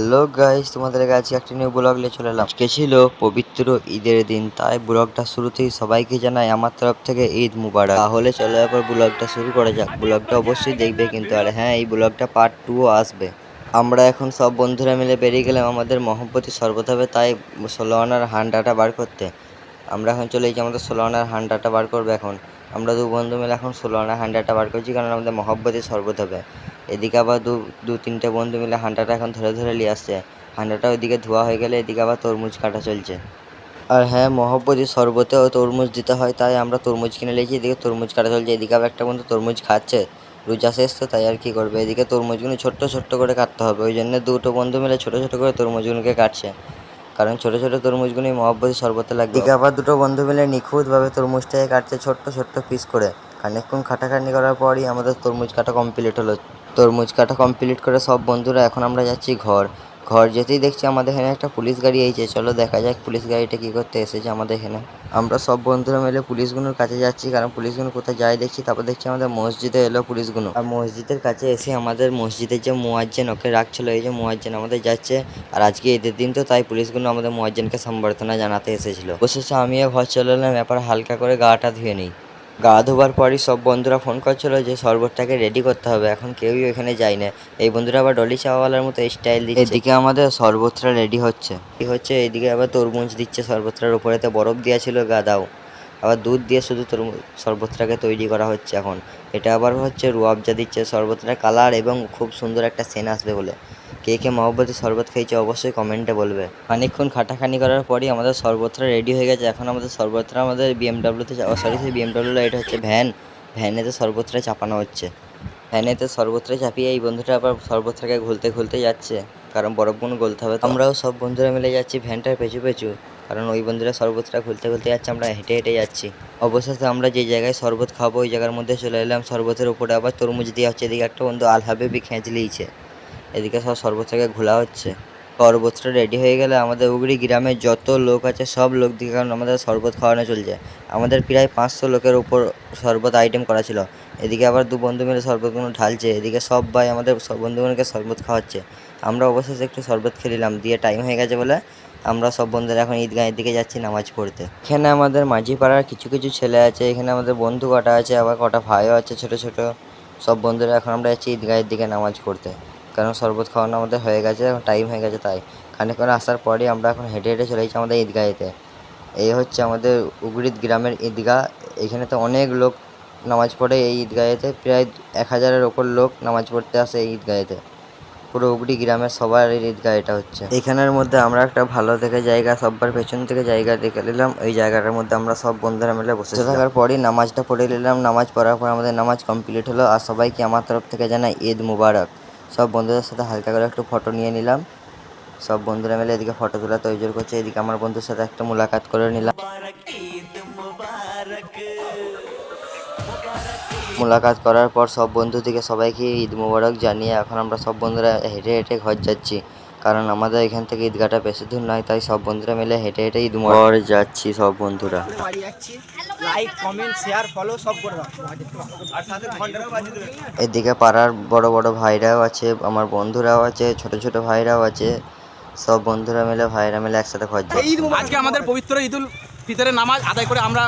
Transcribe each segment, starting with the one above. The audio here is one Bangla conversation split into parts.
হ্যালো গাইস, তোমাদের কাছে একটা নিউ ব্লগ নিয়ে চলে এলাম। আজকে ছিল পবিত্র ঈদের দিন, তাই ব্লগটা শুরুতেই সবাইকে জানাই আমার তরফ থেকে ঈদ মুবারক। তাহলে চলো এবার ব্লগটা শুরু করা যাক। ব্লগটা অবশ্যই দেখবে কিন্তু, আর হ্যাঁ, এই ব্লগটা পার্ট 2ও আসবে। আমরা এখন সব বন্ধুরা মিলে বেরিয়ে গেলাম আমাদের মহব্বতী শরবত হবে তাই 16 আনার হান্ডাটা বার করতে। আমরা এখন চলে যাচ্ছি আমাদের 16 আনার হান্ডাটা বার করবো এখন। আমরা দু বন্ধু মিলে এখন 16 আনার হান্ডাটা বার করছি, কারণ আমাদের মহব্বতী শরবত হবে। এদিকে আবার দু তিনটে বন্ধু মিলে হান্ডাটা এখন ধরে ধরে নিয়ে আসছে। হান্ডাটা ওইদিকে ধোয়া হয়ে গেলে এদিকে আবার তরমুজ কাটা চলছে। আর হ্যাঁ, মহব্বতী শরবতেও তরমুজ দিতে হয়, তাই আমরা তরমুজ কিনে নিয়েছি। এদিকে তরমুজ কাটা চলছে, এদিকে আবার একটা বন্ধু তরমুজ খাচ্ছে। রোজা শেষ তো, তাই আর কি করবে। এদিকে তরমুজগুলো ছোট্ট ছোট্ট করে কাটতে হবে, ওই জন্য দুটো বন্ধু মিলে ছোট ছোট করে তরমুজগুলোকে কাটছে, কারণ ছোট ছোট তরমুজগুলোই মহব্বতী শরবতে লাগবে। এদিকে আবার দুটো বন্ধু মিলে নিখুঁতভাবে তরমুজটাকে কাটছে ছোট্ট ছোট্ট পিস করে। খানিকক্ষণ খাটাখাটনি করার পরই আমাদের তরমুজ কাটা কমপ্লিট হলো। তরমুজ কাটা কমপ্লিট করে সব বন্ধুরা এখন আমরা যাচ্ছি ঘর যেতেই দেখছি আমাদের এখানে একটা পুলিশ গাড়ি এসেছে। চলো দেখা যাক পুলিশ গাড়িটা কী করতে এসেছে আমাদের এখানে। আমরা সব বন্ধুরা মিলে পুলিশগুলোর কাছে যাচ্ছি, কারণ পুলিশগুলো কোথায় যায় দেখছি। তারপর দেখছি আমাদের মসজিদে এলো পুলিশগুলো, আর মসজিদের কাছে এসে আমাদের মসজিদের যে মুয়াজ্জিন ওকে রাখছিল, এই যে মুয়াজ্জিন আমাদের যাচ্ছে। আর আজকে ঈদের দিন তো, তাই পুলিশগুলো আমাদের মুয়াজ্জিনকে সম্বর্ধনা জানাতে এসেছিল। অবশেষে আমিও ঘর চলে এলাম, এবার হালকা করে গাটা ধুয়ে নিই। গা ধোবার পরই সব বন্ধুরা ফোন করছিল যে শরবতটাকে রেডি করতে হবে, এখন কেউই ওখানে যায় না। এই বন্ধুরা আবার ডলি চাওয়ালার মতো স্টাইল দিচ্ছে। এদিকে আমাদের শরবতটা রেডি হচ্ছে এদিকে আবার তরমুজ দিচ্ছে শরবতটার উপরেতে বরফ দেওয়া ছিল গাদাও। আবার দুধ দিয়ে শুধু শরবতটাকে তৈরি করা হচ্ছে এখন। এটা আবার হচ্ছে রুয়াবজা দিচ্ছে শরবতটার কালার এবং খুব সুন্দর একটা সেন আসবে বলে। কে কে মহব্বতী শরবত খেয়েছে অবশ্যই কমেন্টে বলবে। খানিকক্ষণ খাটাখানি করার পরই আমাদের শরবতটা রেডি হয়ে গেছে। এখন আমাদের শরবতটা আমাদের বিএমডাব্লিউতে সরি সেই বিএমডাব্লিউ এটা হচ্ছে ভ্যানেতে শরবতটা চাপানো হচ্ছে। ভ্যানেতে শরবতটা চাপিয়ে এই বন্ধুটা আবার শরবতটাকে ঘুলতে ঘুলতে যাচ্ছে, কারণ বরফগুলো গলতে হবে। আমরাও সব বন্ধুরা মিলে যাচ্ছি ভ্যানটার পেছু পেছু, কারণ ওই বন্ধুরা শরবতটা ঘুলতে ঘুলতে যাচ্ছে, আমরা হেঁটে হেঁটে যাচ্ছি। অবশেষে আমরা যে জায়গায় শরবত খাবো ওই জায়গার মধ্যে চলে এলাম। শরবতের উপরে আবার তরমুজ দেওয়া হচ্ছে। এদিকে একটা বন্ধু আল হাবিবি খেঁচ লিয়েছে। এদিকে সব শরবতটাকে ঘোলা হচ্ছে। শরবতটা রেডি হয়ে গেলে আমাদের উগড়ি গ্রামের যত লোক আছে সব লোক দিকে, কারণ আমাদের শরবত খাওয়ানো চলছে। আমাদের প্রায় 500 লোকের উপর শরবত আইটেম করা ছিল। এদিকে আবার দু বন্ধু মিলে শরবতগুলো ঢালছে, এদিকে সব ভাই আমাদের সব বন্ধুগুলোকে শরবত খাওয়াচ্ছে। আমরা অবশেষে একটু শরবত খেয়ে নিলাম, দিয়ে টাইম হয়ে গেছে বলে আমরা সব বন্ধুরা এখন ঈদগাহের দিকে যাচ্ছি নামাজ পড়তে। এখানে আমাদের মাঝি পাড়ার কিছু কিছু ছেলে আছে, এখানে আমাদের বন্ধু কটা আছে, আবার কটা ভাইও আছে ছোট ছোট। সব বন্ধুরা এখন আমরা যাচ্ছি ঈদগাহের দিকে নামাজ পড়তে, কারণ শরবত খাওয়ানো আমাদের হয়ে গেছে, এখন টাইম হয়ে গেছে। তাই খানিকক্ষণ আসার পরেই আমরা এখন হেঁটে হেঁটে চলে যাচ্ছি আমাদের ঈদগাহেতে। এই হচ্ছে আমাদের উগড়িদ গ্রামের ঈদগাহ। এখানে তো অনেক লোক নামাজ পড়ে এই ঈদগাহেতে, প্রায় 1000-এর ওপর লোক নামাজ পড়তে আসে এই ঈদগাহেতে। পুরো উগড়ি গ্রামের সবার এই ঈদগাহ এটা হচ্ছে। এখানের মধ্যে আমরা একটা ভালো থেকে জায়গা সব্বার পেছন থেকে জায়গা দেখে নিলাম, এই জায়গাটার মধ্যে আমরা সব বন্ধুরা মিলে বসে থাকার পরই নামাজটা পড়ে নিলাম। নামাজ পড়ার পর আমাদের নামাজ কমপ্লিট হলো, আর সবাইকে আমার তরফ থেকে জানাই ঈদ মুবারক। সব বন্ধুদের সাথে হালকা করে একটু ফটো নিয়ে নিলাম। সব বন্ধুরা মিলে এদিকে ফটো তোলা তৈজোর করছে, এদিকে আমার বন্ধুর সাথে একটা মুলাকাত করে নিলাম। মুলাকাত করার পর সব বন্ধু থেকে সবাইকে ঈদ মুবারক জানিয়ে এখন আমরা সব বন্ধুরা হেঁটে হেঁটে ঘর যাচ্ছি, কারণ আমাদের এখান থেকে ঈদগাহটা বেশি দূর নয়, তাই সব বন্ধুরা মিলে হেঁটে হেঁটে ঈদ মুবারক যাচ্ছি সব বন্ধুরা। লাইক কমেন্ট শেয়ার ফলো সব করে দাও আর সাথে ঘন্টাটাও বাজিয়ে দেবে। এদিকে পাড়ার বড় বড় ভাইরাও আছে, আমার বন্ধুরাও আছে, ছোট ছোট ভাইরাও আছে। সব বন্ধুরা মিলে ভাইরা মিলে একসাথে ঘর যাচ্ছি। আজকে আমাদের পবিত্র ঈদুল ফিতরের নামাজ আদায় করে আমরা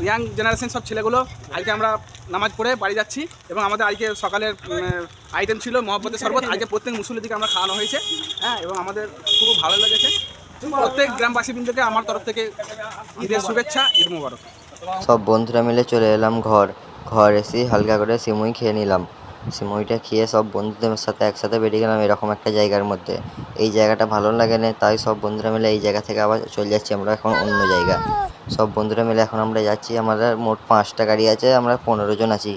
ইয়াং জেনারেশন সব ছেলেগুলো আজকে আমরা নামাজ পড়ে বাড়ি যাচ্ছি। এবং আমাদের আজকে সকালের আইটেম ছিল মহব্বতের শরবত, আজকে প্রত্যেক মুসল্লি দিকে আমরা খাওয়ানো হয়েছে। হ্যাঁ, এবং আমাদের খুব ভালো লেগেছে। প্রত্যেক গ্রামবাসী বৃন্দকে আমার তরফ থেকে ঈদের শুভেচ্ছা, ঈদ মুবারক। সব বন্ধুরা মিলে চলে এলাম ঘর এসে হালকা করে সিমুই খেয়ে নিলাম। সিমুইটা খেয়ে সব বন্ধুদের সাথে একসাথে বেরিয়ে গেলাম এরকম একটা জায়গার মধ্যে। এই জায়গাটা ভালো লাগে না, তাই সব বন্ধুরা মিলে এই জায়গা থেকে আবার চলে যাচ্ছি আমরা এখন অন্য জায়গা। সব বন্ধুরা মিলে এখন আমরা যাচ্ছি, আমাদের মোট 5টা গাড়ি আছে, আমরা 15 জন আছি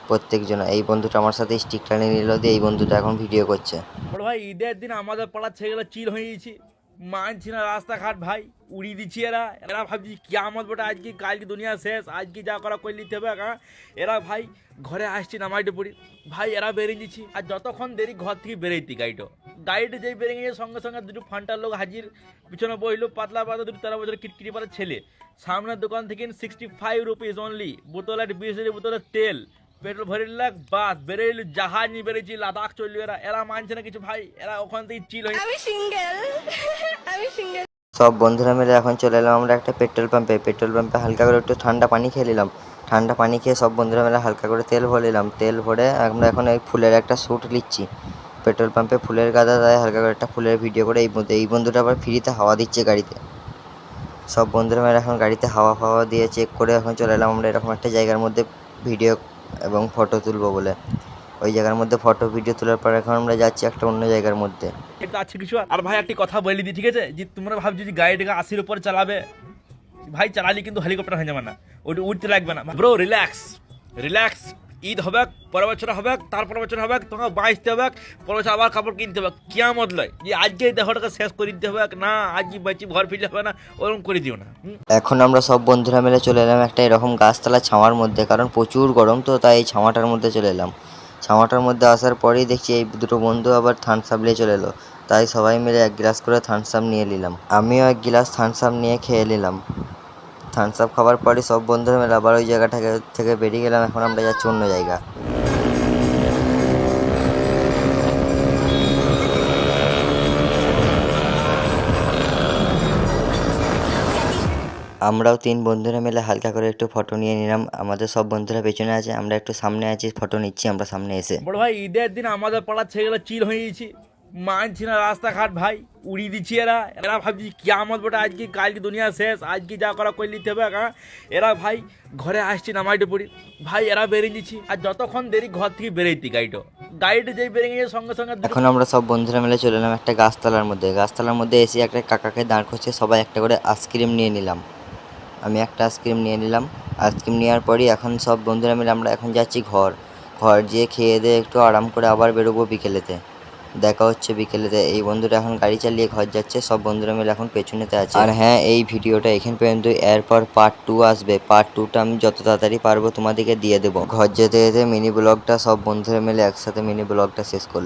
প্রত্যেকজন। এই বন্ধুটা আমার সাথে স্টিকটা নিয়ে নিল, দিয়ে এই বন্ধুটা এখন ভিডিও করছে। বড় ভাই ঈদের দিন আমাদের পাড়ার ছেলেগুলো চিল হয়ে গেছি, মানছি না রাস্তাঘাট ভাই উড়িয়ে দিচ্ছি। এরা এরা ভাবছি কিয়ামত বটে, আজকে কালকে দুনিয়া শেষ, আজকে যা করা করে নিতে হবে। এরা ভাই ঘরে আসছি নামাইতে পড়ি ভাই, এরা বেরিয়ে দিচ্ছি। আর যতক্ষণ দেরি ঘর থেকে বেরোইতি গাড়িটা যেই বেরিয়ে গিয়ে সঙ্গে সঙ্গে দুটো ফান্টার লোক হাজির, পিছনে বইলো পাতলা পাতলা দুটো 13 বছরের কিটকিটি পাড়ার ছেলে। সামনের দোকান থেকে 65 রুপিস অনলি বোতলের 20 বোতলের তেল, পেট্রোল ভরে লাগ বাস বেরোইল, জাহাজ নিয়ে বেরিয়েছি, লাদাখ চললো। এরা এরা মানছে না কিছু ভাই, এরা ওখান থেকে চিল হয়ে আমি সিঙ্গেল আমি সিঙ্গেল সব বন্ধুরা মিলে এখন চলে এলাম আমরা একটা পেট্রোল পাম্পে হালকা করে একটু ঠান্ডা পানি খেয়ে নিলাম। ঠান্ডা পানি খেয়ে সব বন্ধুরা মিলে হালকা করে তেল ভরে নিলাম। তেল ভরে আমরা এখন এই ফুলের একটা শ্যুট নিচ্ছি। পেট্রোল পাম্পে ফুলের গাদা দেয়, হালকা করে একটা ফুলের ভিডিও করে এই বন্ধুটা আবার ফ্রিতে হাওয়া দিচ্ছে গাড়িতে। সব বন্ধুরা মিলে এখন গাড়িতে হাওয়া ফাওয়া দিয়ে চেক করে এখন চলে এলাম আমরা এরকম একটা জায়গার মধ্যে ভিডিও এবং ফটো তুলবো বলে। ওই জায়গার মধ্যে ফটো ভিডিও তোলার পর এখন আমরা যাচ্ছি একটা অন্য জায়গার মধ্যে। একটা আছে কিছু। আর ভাই একটি কথা বলে দিই, ঠিক আছে, যে তোমরা ভাবছো যে গাড়িটাকে 80-র উপর চালাবে, ভাই চালালে কিন্তু হেলিকপ্টার হয়ে যাবে না, ওটা উঠতে লাগবে না ব্রো। রিল্যাক্স রিল্যাক্স, ঈদ হবে, পরের বছর হবে, তারপর বছর হবে, তোমাকে বাঁচতে হবে, পরের বছর আবার কাপড় কিনতে হবে। কিয়ামত লয় যে আজকে দেহটাকে শেষ করে দিতে হবে, না আজকে বাঁচি ঘর ফিরতে হবে না, ওরকম করে দিও না। এখন আমরা সব বন্ধুরা মিলে চলে এলাম একটা এরকম গাছতলা ছাওয়ার মধ্যে, কারণ প্রচুর গরম তো, তাই এই ছাওয়াটার মধ্যে চলে এলাম। ছাওয়াটার মধ্যে আসার পরেই দেখছি এই দুটো বন্ধু আবার থামস আপ নিয়ে চলে এলো। তাই সবাই মিলে এক গ্লাস করে থামস আপ নিয়ে নিলাম। আমিও এক গ্লাস থামস আপ নিয়ে খেয়ে নিলাম। থামস আপ খাবার পরে সব বন্ধুরা মিলে আবার ওই জায়গাটা থেকে বেরিয়ে গেলাম। এখন আমরা যাচ্ছি অন্য জায়গা। আমরাও 3 বন্ধুরা মিলে হালকা করে একটু ফটো নিয়ে নিলাম। আমাদের সব বন্ধুরা পেছনে আছে, আমরা একটু সামনে আছি, ফটো নিচ্ছি আমরা সামনে এসে। বড় ভাই ঈদের দিন আমাদের পাড়ার ছেলেগুলো চিল হয়ে গেছি, মানছি না রাস্তাঘাট ভাই, উড়িয়ে দিচ্ছি। এরা এরা ভাবছি কিয়ামত বটে, আজকে কালকে দুনিয়া শেষ, আজকে যা করা করে নিতে হবে। এরা ভাই ঘরে আসছি নামাইতে পড়ি ভাই, এরা বেরিয়ে দিচ্ছি। আর যতক্ষণ দেরি ঘর থেকে বেরোইতি গাড়িটা যেই বেরিয়ে গেছে সঙ্গে সঙ্গে এখন আমরা সব বন্ধুরা মিলে চলে এলাম একটা গাছতলার মধ্যে এসে একটা কাকাকে দাঁড় করছে, সবাই একটা করে আইসক্রিম নিয়ে নিলাম। আমি একটা আইসক্রিম নিয়ে নিলাম। আইসক্রিম নেওয়ার পরই এখন সব বন্ধুরা মিলে আমরা এখন যাচ্ছি ঘর যেয়ে খেয়ে দিয়ে একটু আরাম করে আবার বেরোবো বিকেলেতে। দেখা হচ্ছে বিকেলেতে। এই বন্ধুরা এখন গাড়ি চালিয়ে ঘর যাচ্ছে, সব বন্ধুরা মিলে এখন পেছনেতে আছে। আর হ্যাঁ, এই ভিডিওটা এখান পর্যন্ত, এরপর পার্ট 2 আসবে। পার্ট 2টা আমি যত তাড়াতাড়ি পারবো তোমাদেরকে দিয়ে দেবো। ঘর যেতে যেতে মিনি ব্লগটা সব বন্ধুরা মিলে একসাথে মিনি ব্লগটা শেষ করলাম।